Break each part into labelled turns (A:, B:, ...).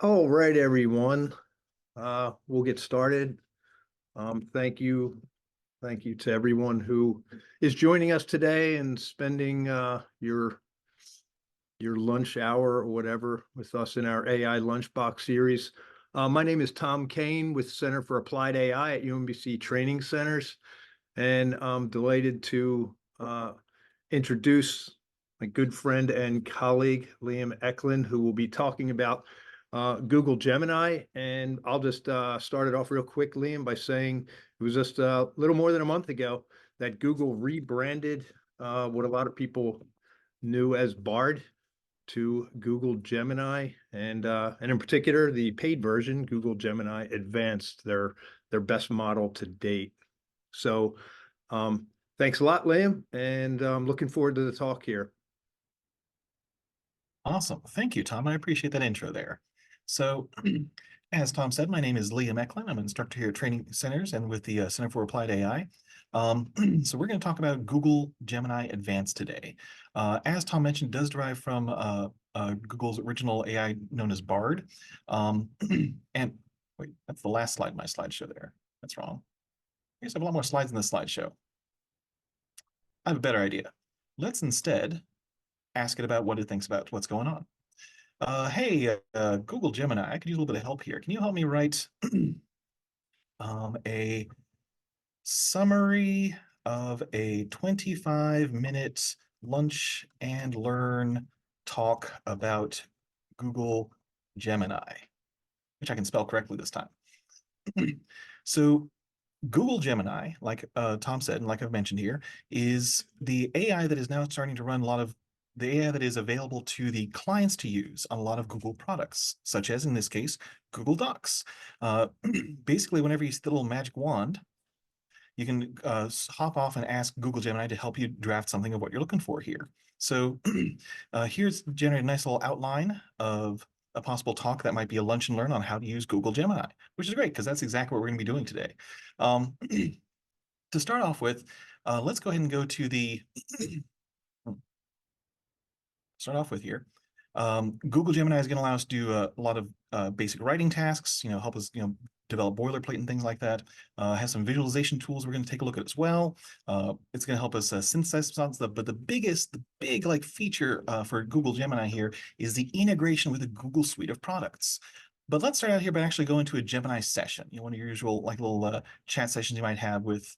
A: All right, everyone. We'll get started. Thank you. Thank you to everyone who is joining us today and spending your lunch hour or whatever with us in our AI Lunchbox series. My name is Tom Kane with Center for Applied AI at UMBC Training Centers, and I'm delighted to introduce my good friend and colleague, Liam Eklund, who will be talking about Google Gemini. And I'll just start it off real quick, Liam, by saying it was just a little more than a month ago that Google rebranded what a lot of people knew as Bard to Google Gemini, and in particular the paid version, Google Gemini Advanced, their best model to date. So thanks a lot, Liam, and I'm looking forward to the talk here.
B: Awesome. Thank you, Tom. I appreciate that intro there. So, as Tom said, my name is Liam Eklund. I'm an instructor here at Training Centers and with the Center for Applied AI. So we're going to talk about Google Gemini Advanced today. As Tom mentioned, it does derive from Google's original AI known as Bard. And wait, that's the last slide in my slideshow there. That's wrong. I guess I have a lot more slides in this slideshow. I have a better idea. Let's instead ask it about what it thinks about what's going on. Hey, Google Gemini, I could use a little bit of help here. Can you help me write a summary of a 25-minute lunch and learn talk about Google Gemini, which I can spell correctly this time. So Google Gemini, like Tom said, and like I've mentioned here, is the AI that is now starting to run a lot of the AI that is available to the clients to use on a lot of Google products, such as in this case, Google Docs. Basically, whenever you see the little magic wand, you can hop off and ask Google Gemini to help you draft something of what you're looking for here. So here's generated a nice little outline of a possible talk that might be a lunch and learn on how to use Google Gemini, which is great because that's exactly what we're going to be doing today. To start off with, let's go ahead and go to the start off with here. Google Gemini is going to allow us to do a lot of basic writing tasks, help us, develop boilerplate and things like that. Has some visualization tools we're going to take a look at as well. It's going to help us synthesize some stuff. But the big like feature for Google Gemini here is the integration with the Google suite of products. But let's start out here by actually going to a Gemini session. One of your usual like little chat sessions you might have with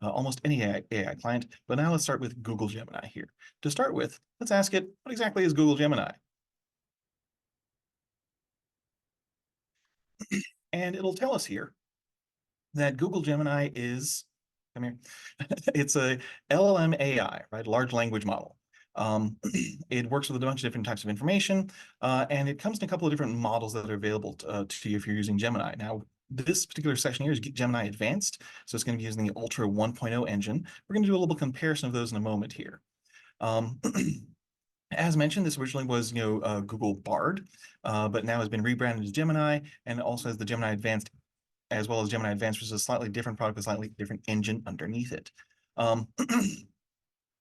B: almost any AI client. But now let's start with Google Gemini here. To start with, let's ask it, what exactly is Google Gemini? And it'll tell us here that Google Gemini is, come here, it's a LLM AI, right? Large language model. It works with a bunch of different types of information, and it comes in a couple of different models that are available to you if you're using Gemini. Now, this particular session here is Gemini Advanced, so it's going to be using the Ultra 1.0 engine. We're going to do a little comparison of those in a moment here. As mentioned, this originally was, Google Bard, but now has been rebranded as Gemini, and also has the Gemini Advanced, as well as Gemini Advanced, which is a slightly different product with a slightly different engine underneath it.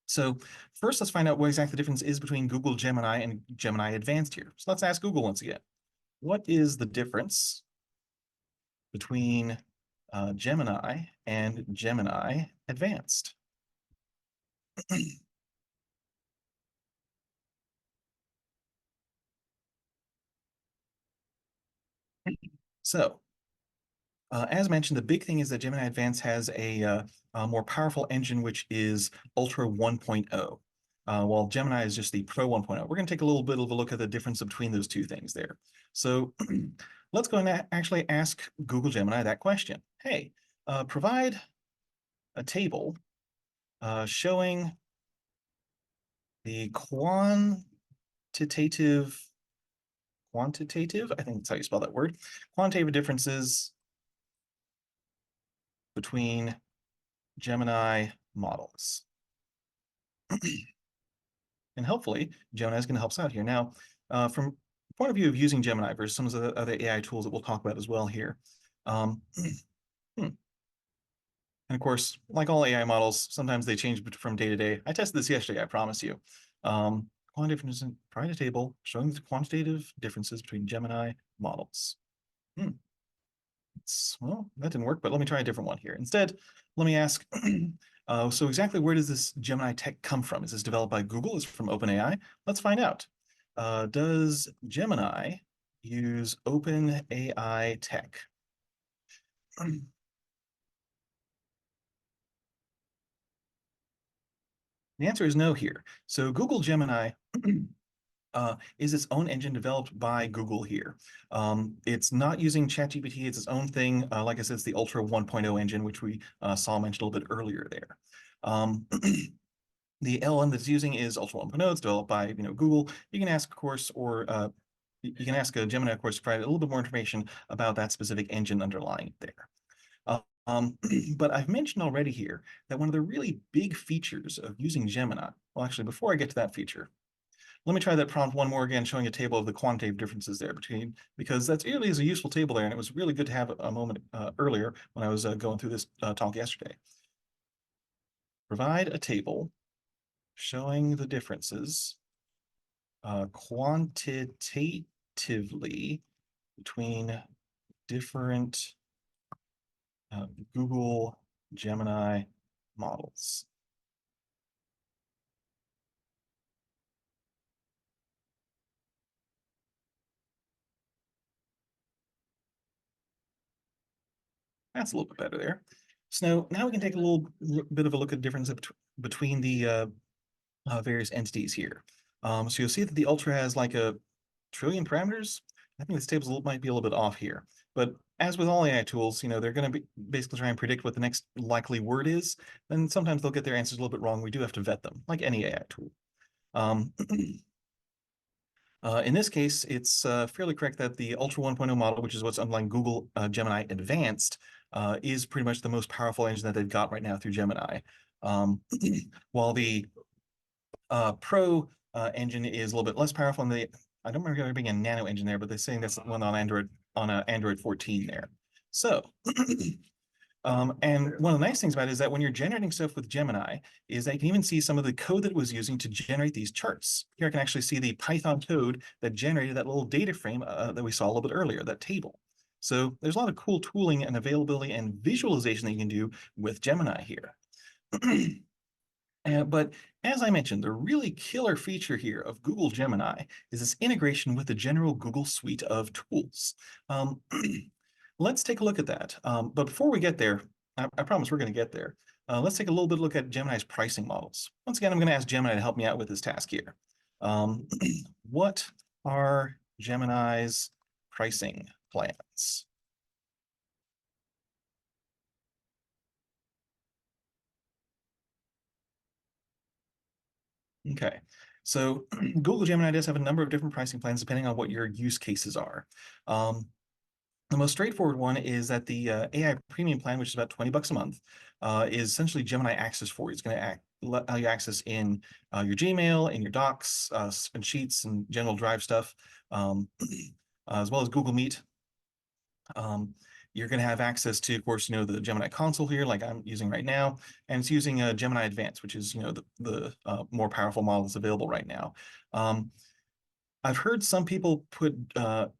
B: So first, let's find out what exactly the difference is between Google Gemini and Gemini Advanced here. So let's ask Google once again, what is the difference between Gemini and Gemini Advanced? So, as mentioned, the big thing is that Gemini Advanced has a more powerful engine, which is Ultra 1.0, while Gemini is just the Pro 1.0. We're going to take a little bit of a look at the difference between those two things there. So let's go and actually ask Google Gemini that question. Hey, provide a table showing the quantitative, I think that's how you spell that word, quantitative differences between Gemini models. And hopefully, Gemini is going to help us out here. Now, from the point of view of using Gemini versus some of the other AI tools that we'll talk about as well here. And of course, like all AI models, sometimes they change from day to day. I tested this yesterday, I promise you. Quantitative differences, provide a table showing the quantitative differences between Gemini models. Well, that didn't work, but let me try a different one here. Instead, let me ask, so exactly where does this Gemini tech come from? Is this developed by Google? Is it from OpenAI? Let's find out. Does Gemini use OpenAI tech? The answer is no here. So Google Gemini is its own engine developed by Google here. It's not using ChatGPT, it's its own thing. Like I said, it's the Ultra 1.0 engine, which we saw mentioned a little bit earlier there. The LLM that's using is Ultra 1.0. It's developed by Google. You can ask, of course, or you can ask Gemini, of course, to provide a little bit more information about that specific engine underlying it there. But I've mentioned already here that one of the really big features of using Gemini, well, actually, before I get to that feature, let me try that prompt one more again, showing a table of the quantitative differences there between, because that's really is a useful table there, and it was really good to have a moment earlier when I was going through this talk yesterday. Provide a table showing the differences quantitatively between different Google Gemini models. That's a little bit better there. So now we can take a little bit of a look at the difference between the various entities here. So you'll see that the Ultra has like a trillion parameters. I think this table might be a little bit off here. But as with all AI tools, they're going to be basically try and predict what the next likely word is. Then sometimes they'll get their answers a little bit wrong. We do have to vet them, like any AI tool. In this case, it's fairly correct that the Ultra 1.0 model, which is what's underlying Google Gemini Advanced, is pretty much the most powerful engine that they've got right now through Gemini. While the Pro engine is a little bit less powerful, and I don't remember there being a Nano engine there, but they're saying that's one on Android 14 there. So and one of the nice things about it is that when you're generating stuff with Gemini is that you can even see some of the code that it was using to generate these charts. Here I can actually see the Python code that generated that little data frame that we saw a little bit earlier, that table. So there's a lot of cool tooling and availability and visualization that you can do with Gemini here. But as I mentioned, the really killer feature here of Google Gemini is this integration with the general Google suite of tools. Let's take a look at that. But before we get there, I promise we're going to get there. Let's take a little bit of a look at Gemini's pricing models. Once again, I'm going to ask Gemini to help me out with this task here. What are Gemini's pricing plans? Okay, so Google Gemini does have a number of different pricing plans depending on what your use cases are. The most straightforward one is that the AI premium plan, which is about 20 bucks a month, is essentially Gemini access for you. It's going to allow you access in your Gmail, in your Docs, and Sheets, and general Drive stuff, as well as Google Meet. You're going to have access to, of course, the Gemini console here, like I'm using right now, and it's using Gemini Advanced, which is, the more powerful model that's available right now. I've heard some people put the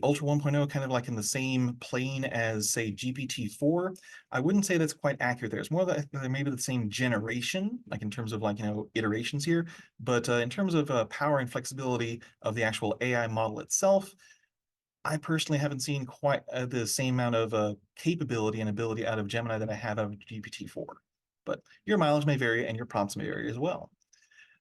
B: Ultra 1.0 kind of like in the same plane as, say, GPT-4. I wouldn't say that's quite accurate there. It's more that they're maybe the same generation, like in terms of iterations here. But in terms of power and flexibility of the actual AI model itself, I personally haven't seen quite the same amount of capability and ability out of Gemini that I have out of GPT-4. But your mileage may vary and your prompts may vary as well.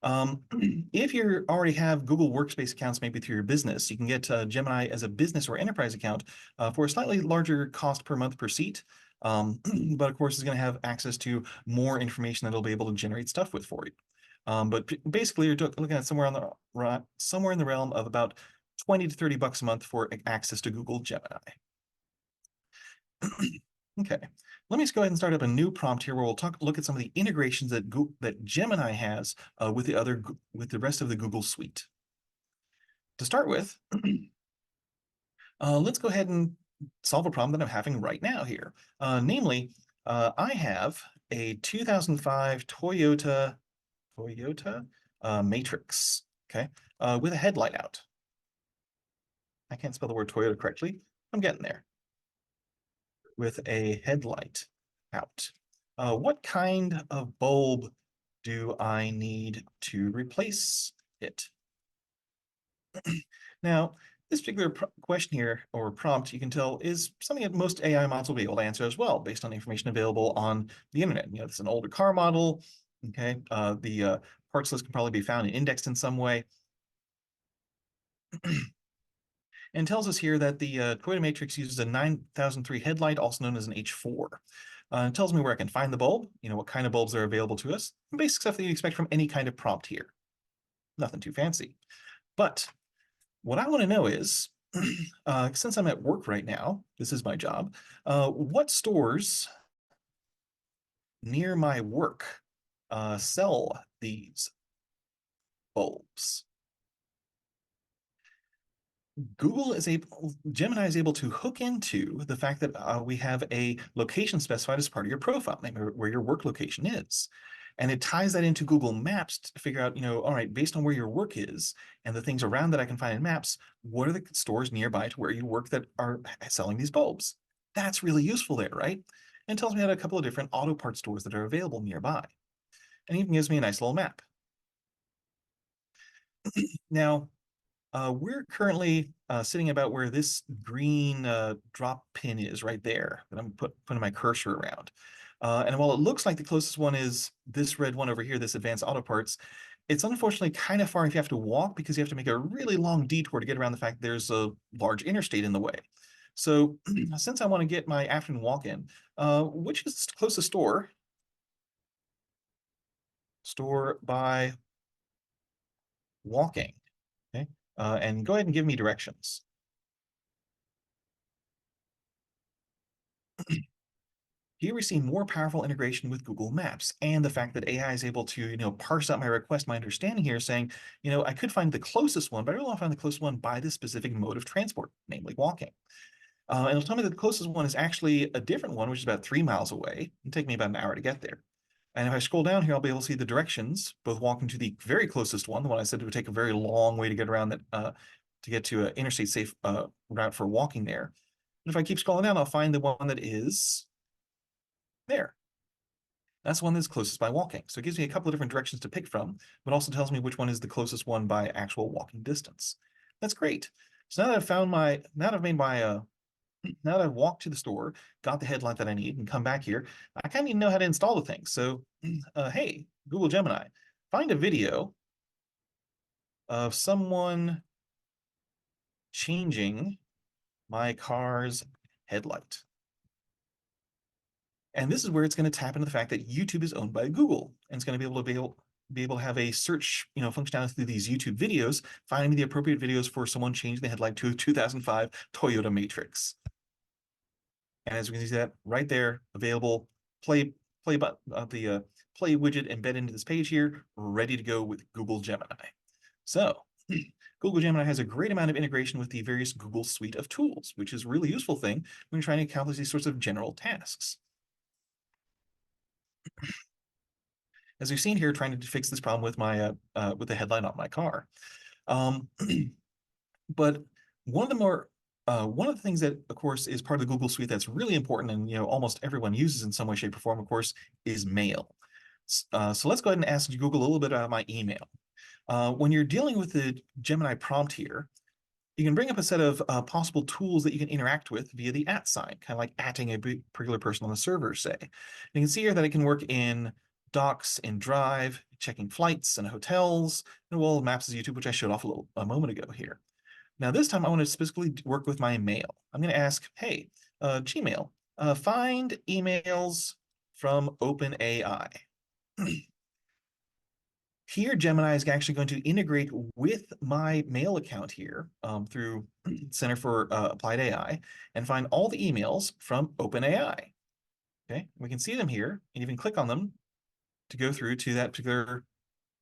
B: If you already have Google Workspace accounts, maybe through your business, you can get Gemini as a business or enterprise account for a slightly larger cost per month per seat. But of course, it's going to have access to more information that it'll be able to generate stuff with for you. But basically, you're looking at somewhere in the realm of about 20 to 30 bucks a month for access to Google Gemini. Okay, let me just go ahead and start up a new prompt here where we'll look at some of the integrations that Gemini has with the rest of the Google suite. To start with, let's go ahead and solve a problem that I'm having right now here. Namely, I have a 2005 Toyota Matrix, okay, with a headlight out. I can't spell the word Toyota correctly. I'm getting there. With a headlight out. What kind of bulb do I need to replace it? Now, this particular question here, or prompt, you can tell is something that most AI models will be able to answer as well, based on the information available on the internet. It's an older car model. Okay, the parts list can probably be found and indexed in some way. And tells us here that the Toyota Matrix uses a 9003 headlight, also known as an H4. It tells me where I can find the bulb, what kind of bulbs are available to us, basic stuff that you'd expect from any kind of prompt here. Nothing too fancy. But what I want to know is, since I'm at work right now, this is my job, what stores near my work sell these bulbs? Gemini is able to hook into the fact that we have a location specified as part of your profile name, where your work location is. And it ties that into Google Maps to figure out, all right, based on where your work is and the things around that I can find in maps, what are the stores nearby to where you work that are selling these bulbs? That's really useful there, right? And it tells me about a couple of different auto parts stores that are available nearby. And even gives me a nice little map. Now, we're currently sitting about where this green drop pin is right there that I'm putting my cursor around. And while it looks like the closest one is this red one over here, this advanced auto parts, it's unfortunately kind of far if you have to walk because you have to make a really long detour to get around the fact there's a large interstate in the way. So since I want to get my afternoon walk in, which is the closest store? Store by walking. Okay. And go ahead and give me directions. Here we see more powerful integration with Google Maps and the fact that AI is able to, parse out my request. My understanding here is saying, I could find the closest one, but I really want to find the closest one by this specific mode of transport, namely walking. And it'll tell me that the closest one is actually a different one, which is about 3 miles away. It'll take me about an hour to get there. And if I scroll down here, I'll be able to see the directions, both walking to the very closest one, the one I said it would take a very long way to get around that, to get to an interstate safe route for walking there. And if I keep scrolling down, I'll find the one that is there. That's the one that's closest by walking. So it gives me a couple of different directions to pick from, but also tells me which one is the closest one by actual walking distance. That's great. So now that I've found now that I've walked to the store, got the headlight that I need, and come back here, I kind of need to know how to install the thing. So, hey, Google Gemini, find a video of someone changing my car's headlight. And this is where it's going to tap into the fact that YouTube is owned by Google, and it's going to be able to have a search, functionality through these YouTube videos, finding the appropriate videos for someone changing the headlight to a 2005 Toyota Matrix. And as we can see that right there, available, play play widget embedded into this page here, ready to go with Google Gemini. So Google Gemini has a great amount of integration with the various Google suite of tools, which is a really useful thing when you're trying to accomplish these sorts of general tasks. As we've seen here, trying to fix this problem with my with the headlight on my car. But one of the things that, of course, is part of the Google Suite that's really important and almost everyone uses in some way, shape, or form, of course, is mail. So let's go ahead and ask Google a little bit about my email. When you're dealing with the Gemini prompt here, you can bring up a set of possible tools that you can interact with via the @ sign, kind of like @ing a particular person on the server, say. You can see here that it can work in Docs, in Drive, checking flights and hotels, and well, Maps as YouTube, which I showed off a moment ago here. Now this time I want to specifically work with my mail. I'm going to ask, hey, Gmail, find emails from OpenAI. Here, Gemini is actually going to integrate with my mail account here through Center for Applied AI and find all the emails from OpenAI. Okay, we can see them here and even click on them to go through to that particular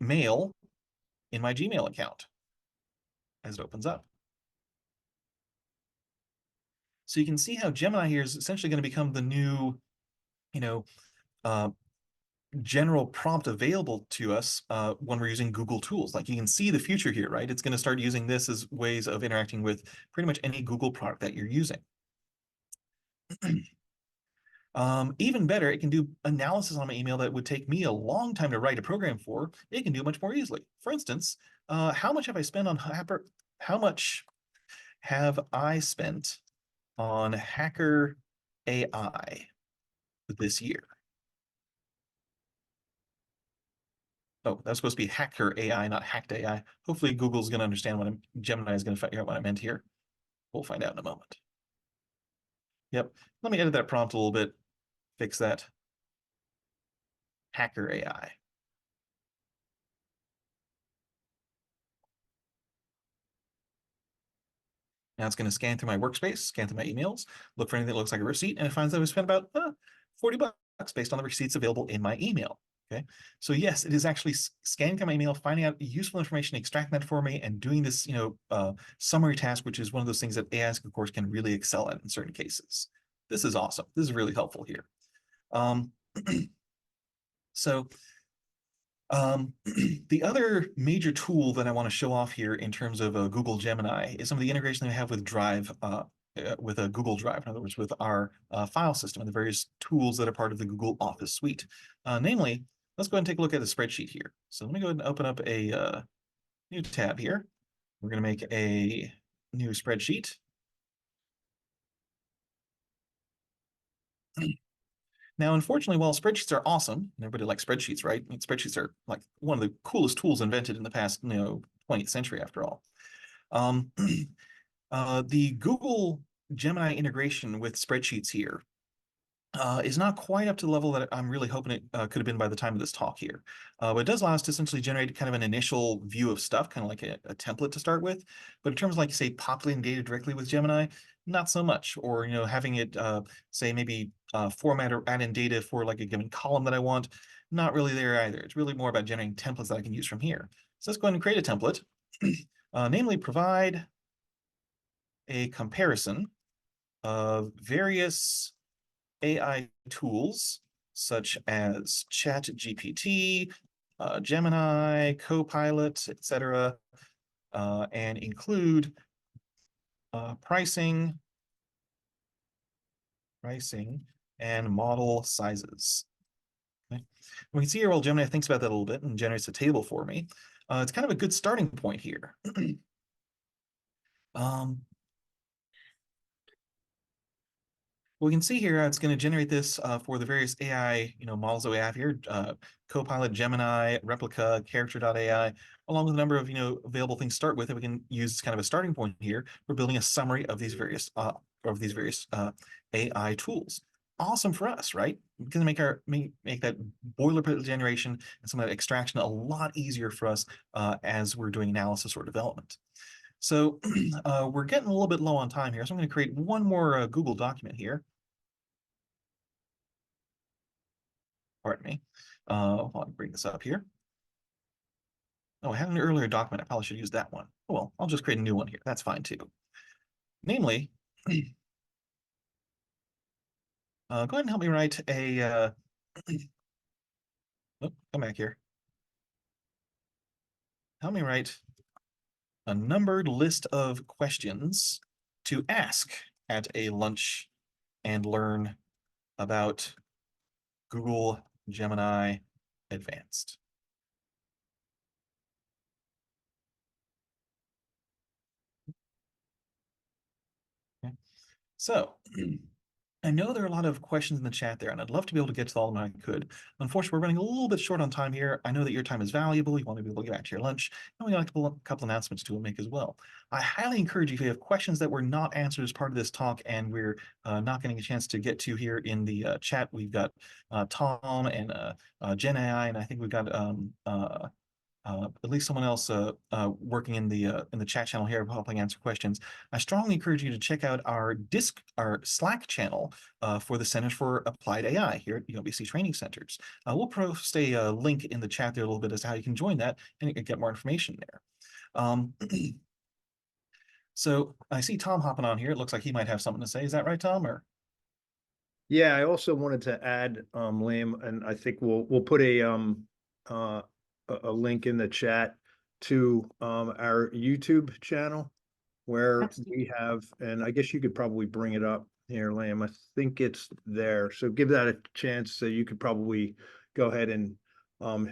B: mail in my Gmail account as it opens up. So you can see how Gemini here is essentially going to become the new, uh, general prompt available to us when we're using Google tools. Like you can see the future here, right? It's going to start using this as ways of interacting with pretty much any Google product that you're using. Even better, it can do analysis on my email that would take me a long time to write a program for. It can do much more easily. For instance, how much have I spent on how much have I spent on Hacker AI this year? Oh, that's supposed to be Hacker AI, not Hacked AI. Hopefully Google's going to understand Gemini is going to figure out what I meant here. We'll find out in a moment. Yep. Let me edit that prompt a little bit, fix that. Hacker AI. Now it's going to scan through my workspace, scan through my emails, look for anything that looks like a receipt, and it finds that we spent about 40 bucks based on the receipts available in my email. Okay, so yes, it is actually scanning through my email, finding out useful information, extracting that for me, and doing this, summary task, which is one of those things that AI, of course, can really excel at in certain cases. This is awesome. This is really helpful here. Um, so the other major tool that I want to show off here in terms of Google Gemini is some of the integration that we have with Drive, with a Google Drive, in other words, with our file system and the various tools that are part of the Google Office suite. Namely, let's go ahead and take a look at the spreadsheet here. So let me go ahead and open up a new tab here. We're going to make a new spreadsheet. Now, unfortunately, while spreadsheets are awesome, and everybody likes spreadsheets, right? I mean, spreadsheets are like one of the coolest tools invented in the past, 20th century, after all. Um, the Google Gemini integration with spreadsheets here is not quite up to the level that I'm really hoping it could have been by the time of this talk here. But it does allow us to essentially generate kind of an initial view of stuff, kind of like a template to start with. But in terms of, like, say, populating data directly with Gemini, not so much. Or, having it, say, maybe format or add in data for like a given column that I want, not really there either. It's really more about generating templates that I can use from here. So let's go ahead and create a template, namely provide a comparison of various AI tools such as ChatGPT, Gemini, Copilot, etc., and include pricing, and model sizes. Okay. We can see here while Gemini thinks about that a little bit and generates a table for me. It's kind of a good starting point here. We can see here it's going to generate this for the various AI, models that we have here: Copilot, Gemini, Replica, Character.ai, along with a number of available things to start with. And we can use kind of a starting point here for building a summary of these various AI tools. Awesome for us, right? We can make that boilerplate generation and some of that extraction a lot easier for us as we're doing analysis or development. So we're getting a little bit low on time here, so I'm going to create one more Google document here. Pardon me. I'll bring this up here. Oh, I had an earlier document. I probably should use that one. Oh, well, I'll just create a new one here. That's fine too. Namely, go ahead and help me write a. Oh, come back here. Help me write a numbered list of questions to ask at a lunch and learn about Google Gemini Advanced. Okay. So I know there are a lot of questions in the chat there, and I'd love to be able to get to all of them if I could. Unfortunately, we're running a little bit short on time here. I know that your time is valuable. You want to be able to get back to your lunch, and we like a couple announcements to make as well. I highly encourage you, if you have questions that were not answered as part of this talk and we're not getting a chance to get to here in the chat, we've got Tom and Gen AI, and I think we've got at least someone else working in the chat channel here, helping answer questions. I strongly encourage you to check out our Slack channel for the Center for Applied AI here at UMBC Training Centers. We'll post a link in the chat there a little bit as to how you can join that and get more information there. So I see Tom hopping on here. It looks like he might have something to say. Is that right, Tom? Or
A: Yeah, I also wanted to add, Liam, and I think we'll put uh, a link in the chat to, our YouTube channel where
B: Absolutely.
A: we have, and I guess you could probably bring it up here, Liam. I think it's there. So give that a chance. So you could probably go ahead and,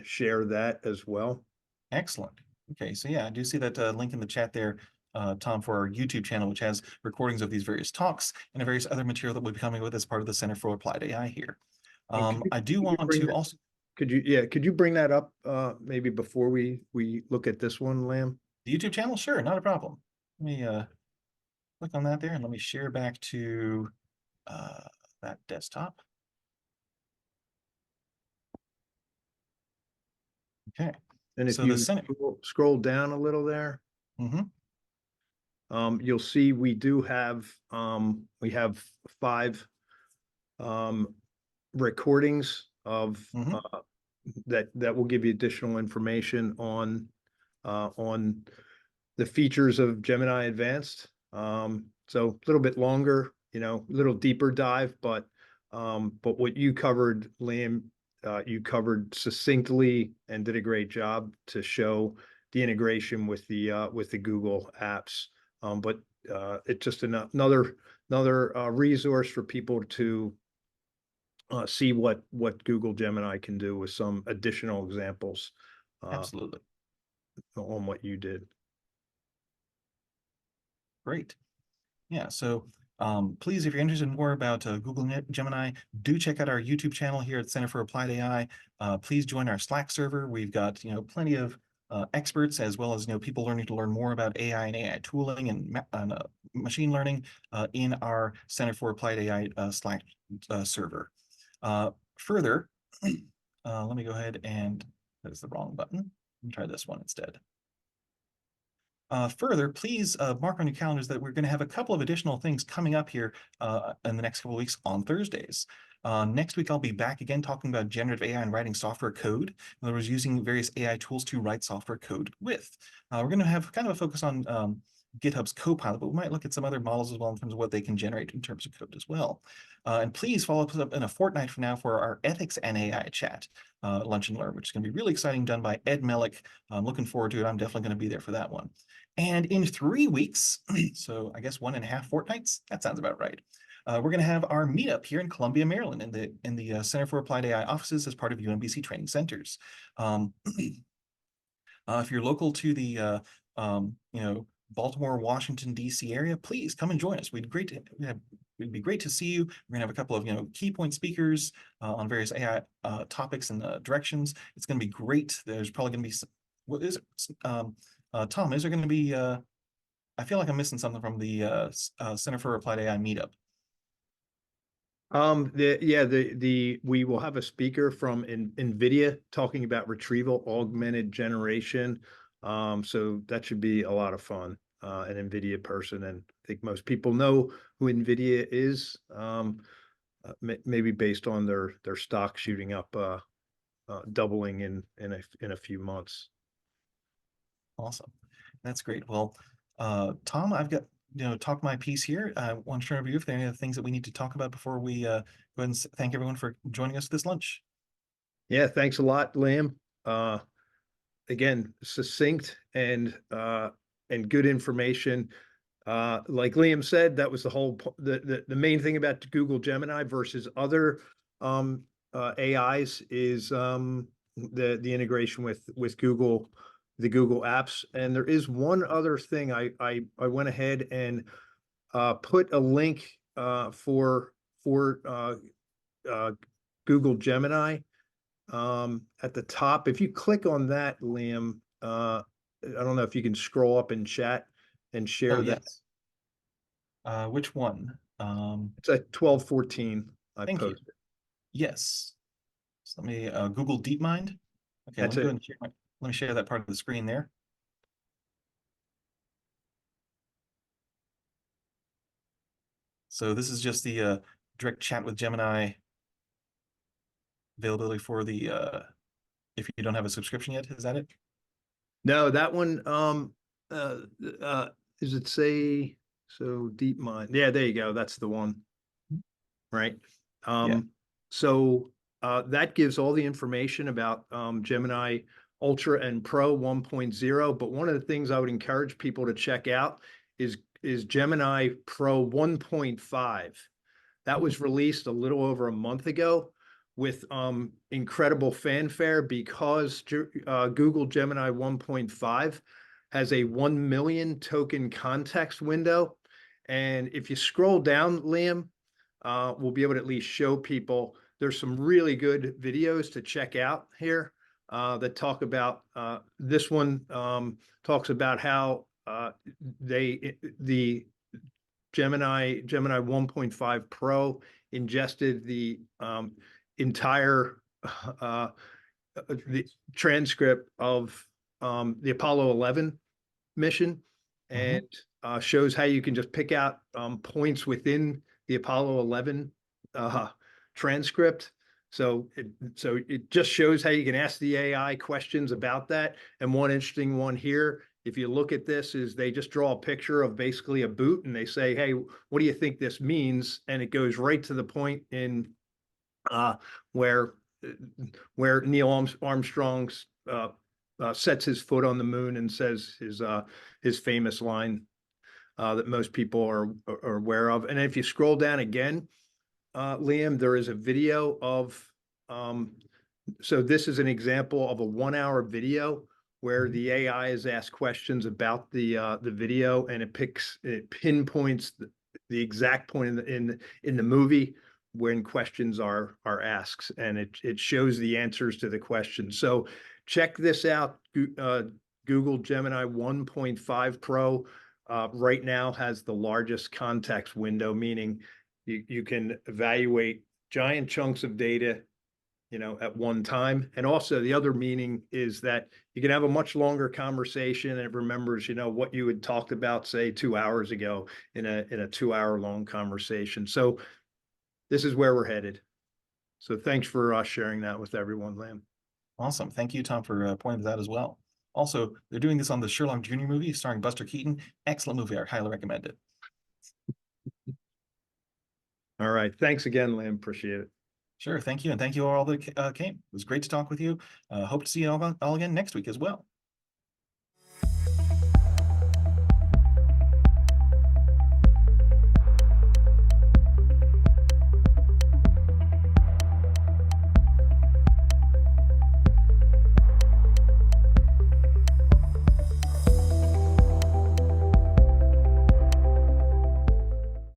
A: share that as well.
B: Excellent. Okay, so yeah, I do see that link in the chat there, Tom, for our YouTube channel, which has recordings of these various talks and various other material that we'll be coming with as part of the Center for Applied AI here.
A: And
B: I do
A: could you
B: want
A: bring
B: to
A: that,
B: also,
A: could you bring that up, maybe before we look at this one, Lamb?
B: the YouTube channel, sure, not a problem. Let me click on that there and let me share back to uh, that desktop. Okay,
A: And if
B: so the
A: you
B: Center,
A: scroll down a little there,
B: mhm,
A: you'll see we have five, um, recordings of,
B: mhm,
A: that will give you additional information on the features of Gemini Advanced. So a little bit longer, a little deeper dive, but what you covered, Liam, you covered succinctly and did a great job to show the integration with the Google apps. But it's just another resource for people to see what Google Gemini can do with some additional examples uh,
B: absolutely.
A: on what you did.
B: Great. Yeah, so please, if you're interested in more about Google Gemini, do check out our YouTube channel here at Center for Applied AI. Please join our Slack server. We've got plenty of experts as well as people learning to learn more about AI and AI tooling and machine learning in our Center for Applied AI Slack server. Further, let me go ahead and that is the wrong button. Let me try this one instead. Further, please mark on your calendars that we're going to have a couple of additional things coming up here in the next couple of weeks on Thursdays. Next week, I'll be back again talking about generative AI and writing software code. In other words, using various AI tools to write software code with. We're going to have kind of a focus on GitHub's Copilot, but we might look at some other models as well in terms of what they can generate in terms of code as well. And please follow us up in a fortnight from now for our ethics and AI chat, Lunch and Learn, which is going to be really exciting, done by Ed Melick. I'm looking forward to it. I'm definitely going to be there for that one. And in 3 weeks, so I guess 1.5 fortnights, that sounds about right. We're going to have our meetup here in Columbia, Maryland, in the Center for Applied AI offices as part of UMBC Training Centers. If you're local to the Baltimore, Washington, D.C. area, please come and join us. It'd be great to see you. We're gonna have a couple of key point speakers on various AI topics and directions. It's gonna be great. There's probably gonna be some, what is it? Tom, is there gonna be I feel like I'm missing something from the Center for Applied AI meetup.
A: We will have a speaker from NVIDIA talking about retrieval augmented generation. So that should be a lot of fun. An NVIDIA person, and I think most people know who NVIDIA is. Maybe based on their stock shooting up, doubling in a few months.
B: Awesome. That's great. Well, Tom, I've got, talk my piece here. I want to turn over to you if there are any other things that we need to talk about before we go ahead and thank everyone for joining us this lunch.
A: Yeah, thanks a lot, Liam. Again, succinct and good information. Like Liam said, that was the main thing about Google Gemini versus other AIs is the integration with Google, the Google apps. And there is one other thing I went ahead and put a link for Google Gemini at the top. If you click on that, Liam, I don't know if you can scroll up in chat and
B: Oh,
A: share that.
B: yes. Which one?
A: It's at 12:14 I
B: Thank you.
A: posted.
B: Yes. So let me Google DeepMind. Okay, let
A: That's
B: me go
A: it.
B: ahead and let me share that part of the screen there. So this is just the direct chat with Gemini availability for the if you don't have a subscription yet. Is that it?
A: No, that one, uh, uh, does it say, so DeepMind? Yeah, there you go. That's the one, right?
B: Yeah.
A: So that gives all the information about Gemini Ultra and Pro 1.0. But one of the things I would encourage people to check out is Gemini Pro 1.5. That
B: Mm,
A: was released a little over a month ago with incredible fanfare because Google Gemini 1.5 has a 1 million token context window. And if you scroll down, Liam, we'll be able to at least show people there's some really good videos to check out here that talk about this one talks about how the Gemini 1.5 Pro ingested the entire the transcript of the Apollo 11 mission
B: mhm,
A: and shows how you can just pick out points within the Apollo 11 uh, transcript. So it just shows how you can ask the AI questions about that. And one interesting one here, if you look at this, is they just draw a picture of basically a boot and they say, "Hey, what do you think this means?" And it goes right to the point in uh, where where Neil Armstrong's sets his foot on the moon and says his famous line that most people are aware of. And if you scroll down again, Liam, there is a video of um, so this is an example of a 1 hour video where
B: mhm.
A: the AI is asked questions about the video and it pinpoints the exact point in the movie when questions are asked and it shows the answers to the questions. So check this out. Google Gemini 1.5 Pro right now has the largest context window, meaning you can evaluate giant chunks of data at one time. And also the other meaning is that you can have a much longer conversation and it remembers, what you had talked about, say 2 hours ago in a 2 hour long conversation. So this is where we're headed. So thanks for sharing that with everyone, Lam.
B: Awesome. Thank you, Tom, for pointing that as well. Also, they're doing this on the Sherlock Jr. movie starring Buster Keaton. Excellent movie. I highly recommend it.
A: All right. Thanks again, Lam. Appreciate it.
B: Sure. Thank you. And thank you all that came. It was great to talk with you. Hope to see you all again next week as well.